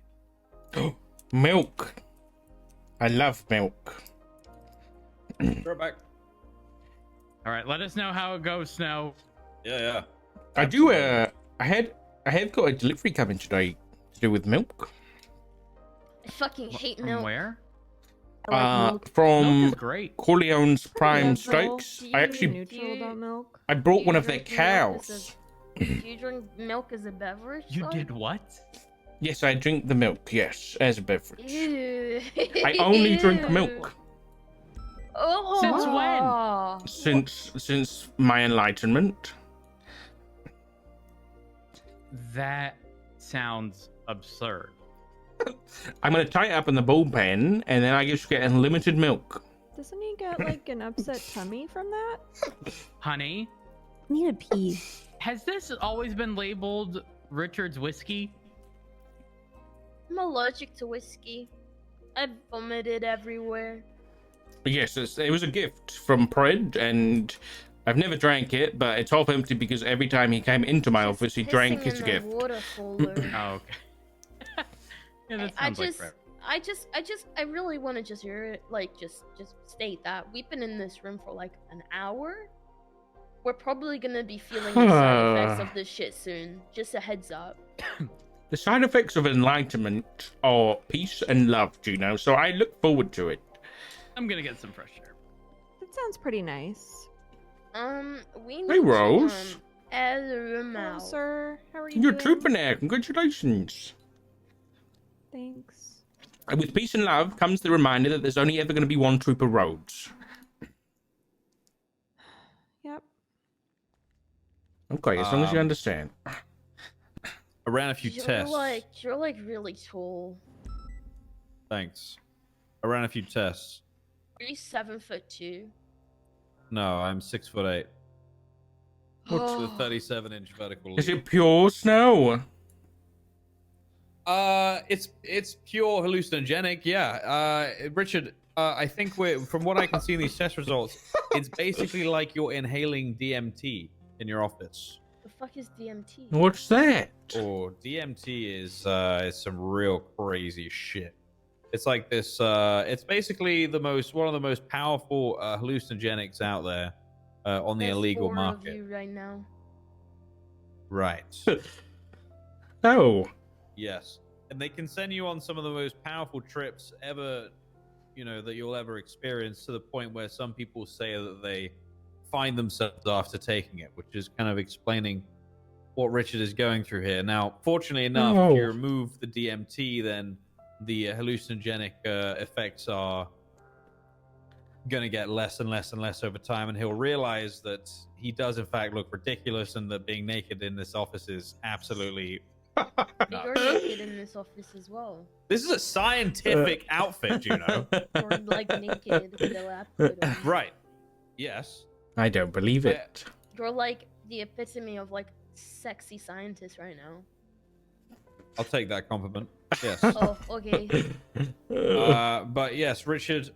Milk. I love milk. Throw it back. All right, let us know how it goes, Snow. Yeah. I do. I have got a delivery coming today to do with milk. I fucking hate From milk. where? From Milk is great. Corleone's Prime Neutral. Steaks. Do I you actually Neutral about milk. I brought Do one you of their drink milk as cows. Do you drink milk as a beverage? You son? did what? Yes, I drink the milk. Yes, as a beverage. Ew. I only drink milk Oh. since my enlightenment. That sounds absurd. I'm gonna tie it up in the bullpen, and then I just get unlimited milk. Doesn't he get like an upset tummy from that? Honey, I need a pee. has this always been labeled Richard's whiskey? I'm allergic to whiskey. I vomited everywhere. Yes, it was a gift from Pred, and I've never drank it, but it's half empty because every time he came into my office, he drank Pissing his in gift. the water folder. Oh, okay. Yeah, that I sounds like Fred. I really want to just hear it, like, just state that we've been in this room for like an hour. We're probably gonna be feeling the side effects of this shit soon. Just a heads up. The side effects of enlightenment are peace and love, Gino, so I look forward to it. I'm gonna get some fresh air. That sounds pretty nice. We need Hey, to, Rose. air the room Hello, out. sir. How are you You're a doing? trooper now. Congratulations. Thanks. And with peace and love comes the reminder that there's only ever going to be one Trooper Rhodes. Yep. Okay, as long as you understand. I ran a few tests. You're like really tall. Thanks. I ran a few tests. Are you 7'2"? No, I'm 6'8". What's the 37-inch vertical? Is it pure snow? It's pure hallucinogenic. Yeah. Richard, I think from what I can see in these test results, it's basically like you're inhaling DMT in your office. The fuck is DMT? What's that? Or DMT is some real crazy shit. It's like this. It's basically one of the most powerful hallucinogenics out there on the There's illegal 4 market. of you right now. Right. Oh. Yes. And they can send you on some of the most powerful trips ever, that you'll ever experience, to the point where some people say that they find themselves after taking it, which is kind of explaining what Richard is going through here. Now, fortunately enough, if you remove the DMT, then the hallucinogenic effects are going to get less and less and less over time, and he'll realize that he does in fact look ridiculous, and that being naked in this office is absolutely You're naked in this office as well. This is a scientific outfit, Juno. Or like naked with a lab coat on. Right. Yes. I don't believe it. You're like the epitome of like sexy scientist right now. I'll take that compliment. Yes. Oh, okay. But yes, Richard,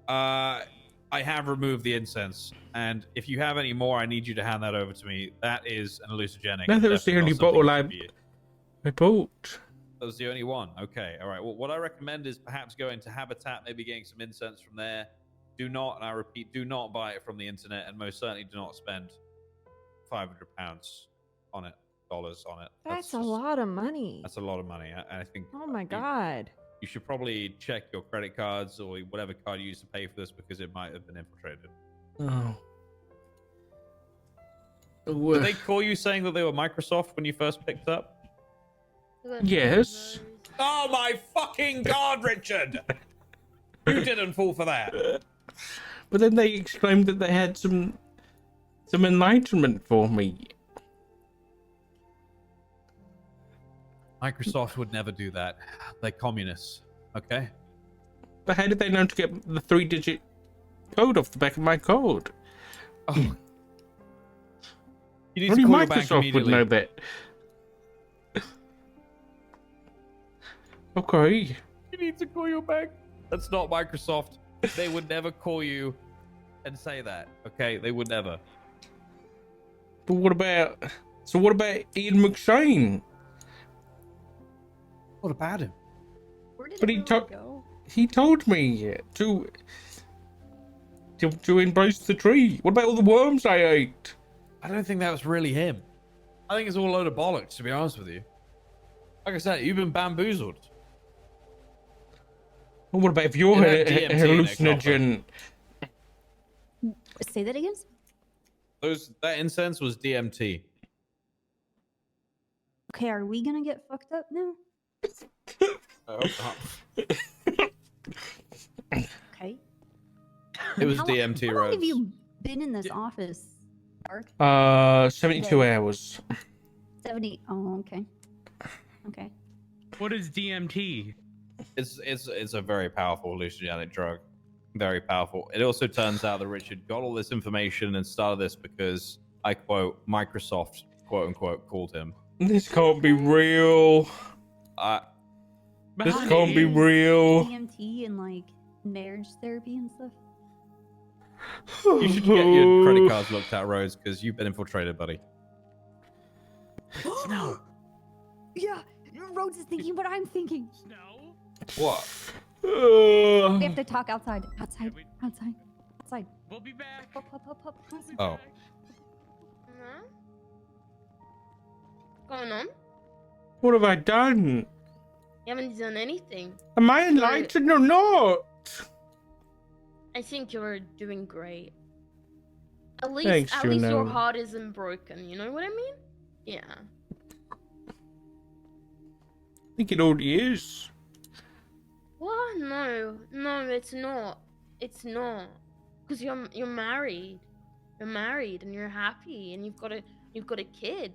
I have removed the incense, and if you have any more, I need you to hand that over to me. That is an hallucinogenic. No, that was the Definitely only not something bottle I bought. That was the only one. Okay. All right. Well, what I recommend is perhaps going to Habitat, maybe getting some incense from there. Do not, and I repeat, do not buy it from the internet, and most certainly do not spend £500 on it, dollars on it. That's a lot of money. That's a lot of money. I think. Oh my god. You should probably check your credit cards or whatever card you use to pay for this because it might have been infiltrated. Oh. Did they call you saying that they were Microsoft when you first picked up? Yes. Oh my fucking god, Richard! You didn't fall for that. But then they exclaimed that they had some enlightenment for me. Microsoft would never do that. They're communists, okay? But how did they know to get the 3-digit code off the back of my code? Oh. You need Only to call your bank Microsoft would immediately. know that. Okay. You need to call your bank. That's not Microsoft. They would never call you and say that, okay? They would never. But what about Ian McShane? What about him? But he told me to embrace the tree. What about all the worms I ate? I don't think that was really him. I think it's all a load of bollocks, to be honest with you. Like I said, you've been bamboozled. Well, what about if you're It had a DMT in it, hallucinogen? Say that again? That incense was DMT. Okay, are we gonna get fucked up now? I hope not. Okay. It was How DMT, long have Rhodes. you been in this office, Dark? 72 hours. 70. Oh, okay. Okay. What is DMT? It's a very powerful hallucinogenic drug. Very powerful. It also turns out that Richard got all this information and started this because, I quote, Microsoft, quote unquote, called him. This can't be real. This can't be real. DMT and like marriage therapy and stuff. You should get your credit cards looked at, Rose, because you've been infiltrated, buddy. No. Yeah, Rhodes is thinking what I'm thinking. No. What? We have to talk outside. Outside. We'll be back. Up. Oh. Huh? What's going on? What have I done? You haven't done anything. Am I enlightened or not? I think you're doing great. At Thanks, least your Juno. heart isn't broken. You know what I mean? Yeah. I think it already is. What? No, it's not. It's not. Because you're married. You're married and you're happy and you've got a kid.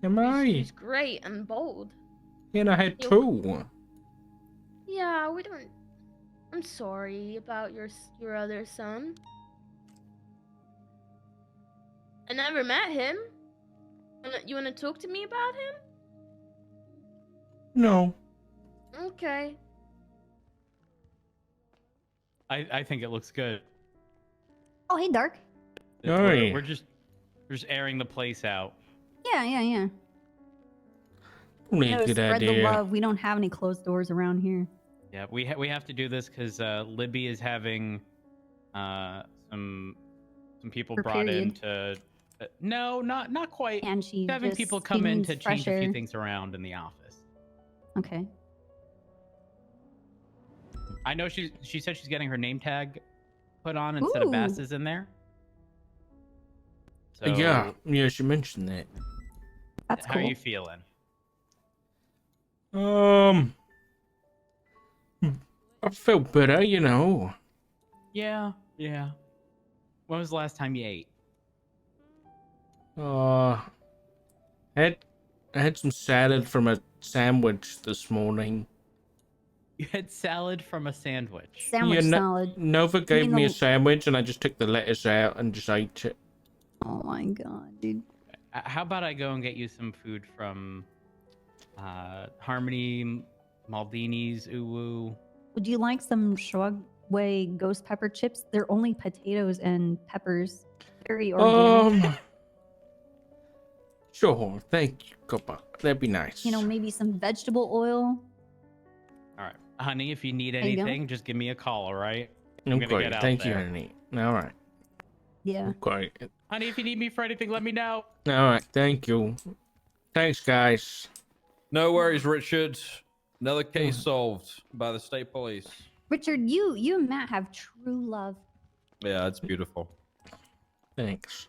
Am I? Who's great and bold. And I had two. Yeah, we don't. I'm sorry about your other son. I never met him. You wanna talk to me about him? No. Okay. I think it looks good. Oh, hey, Dark. We're just airing the place out. Yeah. Probably No, a good spread the idea. love. We don't have any closed doors around here. Yeah, we have to do this because Libby is having some people Her brought in period. to. No, not quite. And she's having just people come in needs to change a fresh few air. things around in the office. Okay. I know she said she's getting her name tag put on instead of Ooh. Bass's in there. So, Yeah, she mentioned that. That's how cool. are you feeling? I felt better, you know. Yeah. When was the last time you ate? I had some salad from a sandwich this morning. You had salad from a sandwich. Sandwich salad. Nova gave mean me a the- sandwich and I just took the lettuce out and just ate it. Oh my god, dude. How about I go and get you some food from Harmony, Maldini's, Uwu? Would you like some Shrugway ghost pepper chips? They're only potatoes and peppers. Very organic. Sure, thank you, Copper. That'd be nice. You know, maybe some vegetable oil. All right, honey. If you need There you go. anything, just give me a call. All right. I'm gonna Okay, get out thank you, there. honey. All right. Yeah. Okay. Honey, if you need me for anything, let me know. All right. Thank you. Thanks, guys. No worries, Richard. Another case solved by the state police. Richard, you and Matt have true love. Yeah, it's beautiful. Thanks.